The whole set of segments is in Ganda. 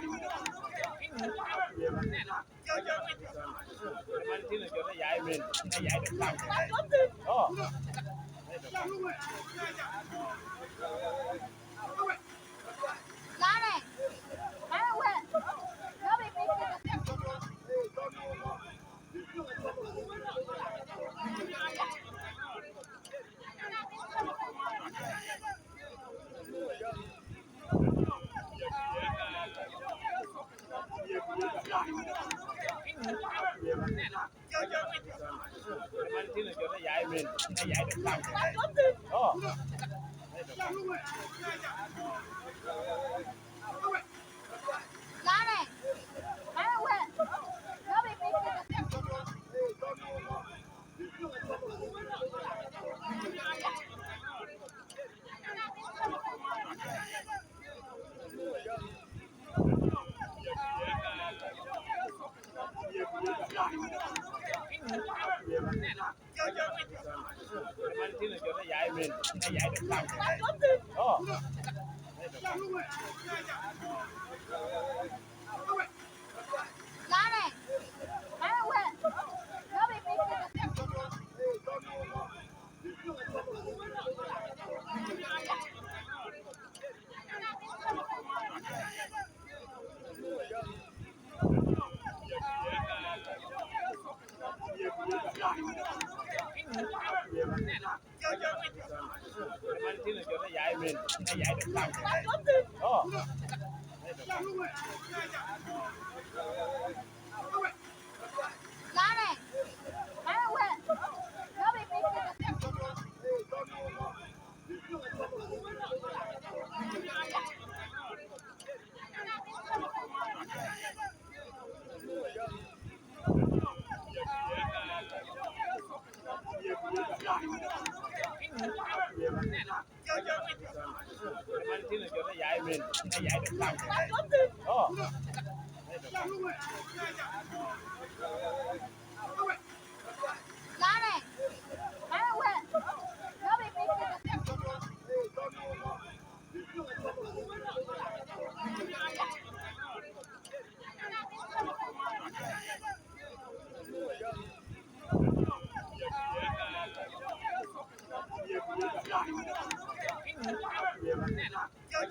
มันที่หนึ่งจะได้ย้ายเมนได้ย้ายเด็กต่างอ๋อ拉嘞，来喂，要不มันที่หนึ่งจะได้ย้ายเมนได้ย้ายเด็กต่างอ๋อ拉嘞，来喂，要不มันที่หนึ่งจะได้ย้ายเมนได้ย้ายเด็กต่างอ๋อ拉嘞，来喂，要มันที่หนึ่งจะได้ย้ายเมนได้ย้ายเด็กต่างอ๋อ拉嘞，来喂，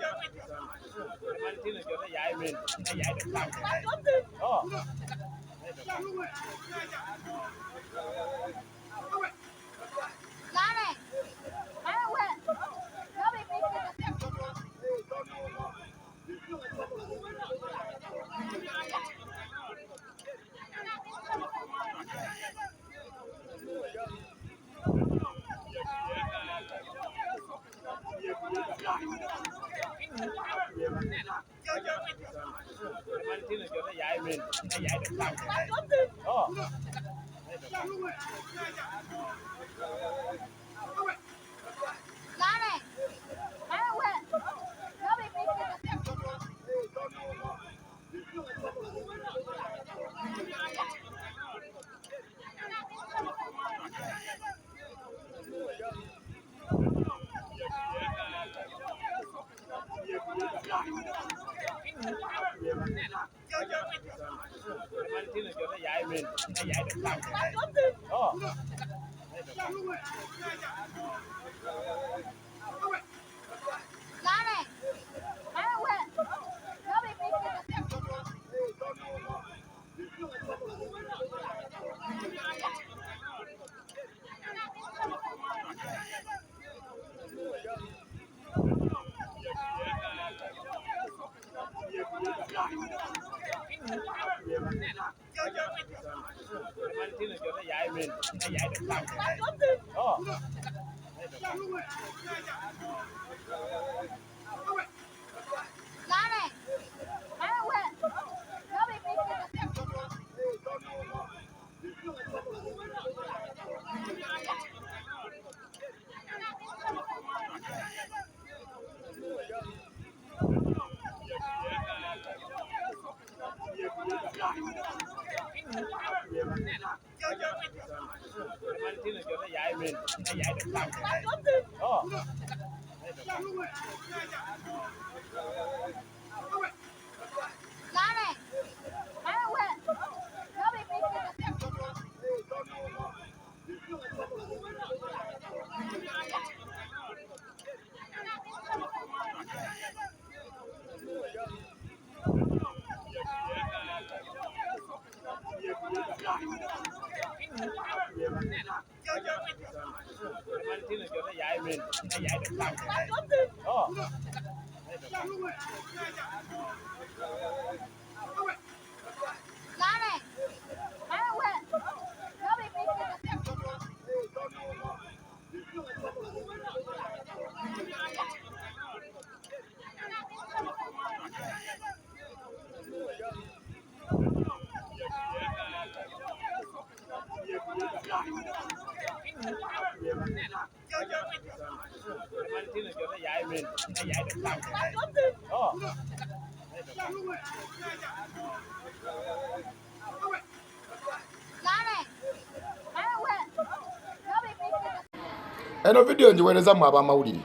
要มันที่หนึ่งจะได้ย้ายเมนได้ย้ายเด็กต่างอ๋อ拉嘞，来喂，要มันที่หนึ่งจะได้ย้ายเมนได้ย้ายเด็กต่างอ๋อ拉嘞，来喂，要มันที่หนึ่งจะได้ย้ายเมนได้ย้ายเด็กต่างอ๋อ拉嘞，来喂，要มันที่หนึ่งจะได้ย้ายเมนได้ย้ายเด็กต่างอ๋อ拉嘞，来喂，要มันที่หนึ่งจะได้ย้ายเมนได้ย้ายเด็กต่างอ๋อ拉嘞，来喂，要มันที่หนึ่งจะได้ย้ายเมนได้ย้ายเด็กต่างอ๋อ拉 Eno video njiweereza mu abamawulire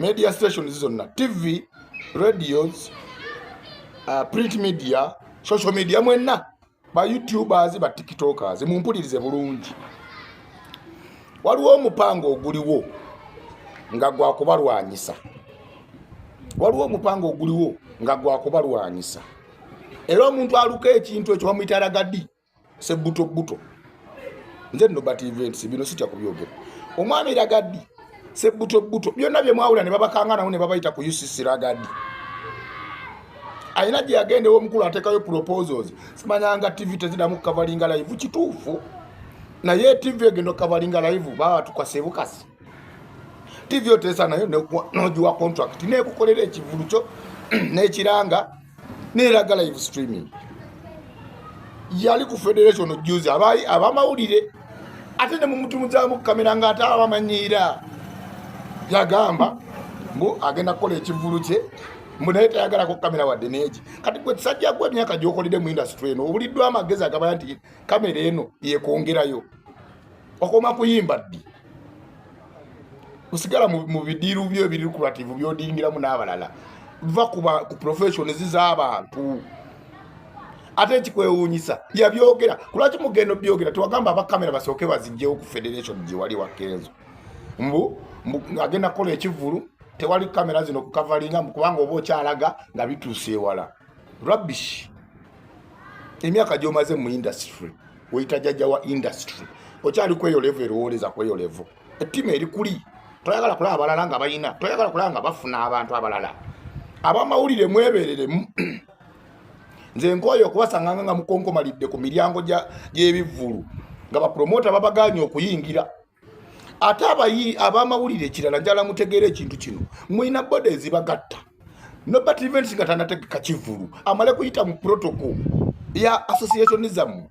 media stations zonna TV, radios, print media, social media mwenna ba YouTubers ba TikTokers mumpulirize bulungi. Waliwo omupango oguliwo nga gwa kubalwanyisa. Waliwo omupango oguliwo nga gwa kubalwanyisa. Era omuntu aluka ekintu ekyo bamuyita Ragadi Sebbuto Bbuto. Nze no but events bino sitya kubyogera. Omwami Ragadi Sebbuto Bbuto byonna bye mwawula ne babakangana ne babayita ku UCC Ragadi. Ayina gye yagendewo omukulu atekayo proposals. Simanyanga TV tezidamu kavalinga live kituufu. Naye TV egenda kavalinga live baba tukasebukasi. TV otesa nayo nojuwa contract nekukolera ekivulu kyo nekiranga neraga live streaming. Yali ku federation juzi abamawulire ate ne mumutu muzamu kamera nga ata abamanyira yagamba mbu agenda kola ekivulu kye munete yagala ko kamera wadde neji kati gwe tsajja gwe myaka gyokolide mu industry eno obuliddwa amagezi agaba nti kamera eno yekongerayo okoma kuyimba ddi usigala mu bidiru byo ebiri creative byodingira mu n'abalala va ku professionals z'abantu ate kikwewunyisa yabyogera kulaki mugendo byogera tuwagamba abakamera basooke bazijjewo ku federation gye wali wa Kenzo mbu agenda kola ekivulu tewali kamera zino ku coveringa kubanga oba okyalaga nga bituuse ewala rubbish. Emyaka gy'omaze mu industry oyita jjajja wa industry okyali kweyo level erowoleza kweyo level ettima eri kuli toyagala kulaba abalala nga bayina toyagala kulaba nga bafuna abantu abalala abamawulire mwebereremu. Nze nkoyo okubasanga nga mukonkomalidde ku miryango gy'ebivvulu nga bapromota babaganye okuyingira ate abamawulire ekirala njala mutegeera ekintu kino mwina bode ezibagatta nobut events nga tanategeka kivvulu amale kuyita mu protocol ya association zammwe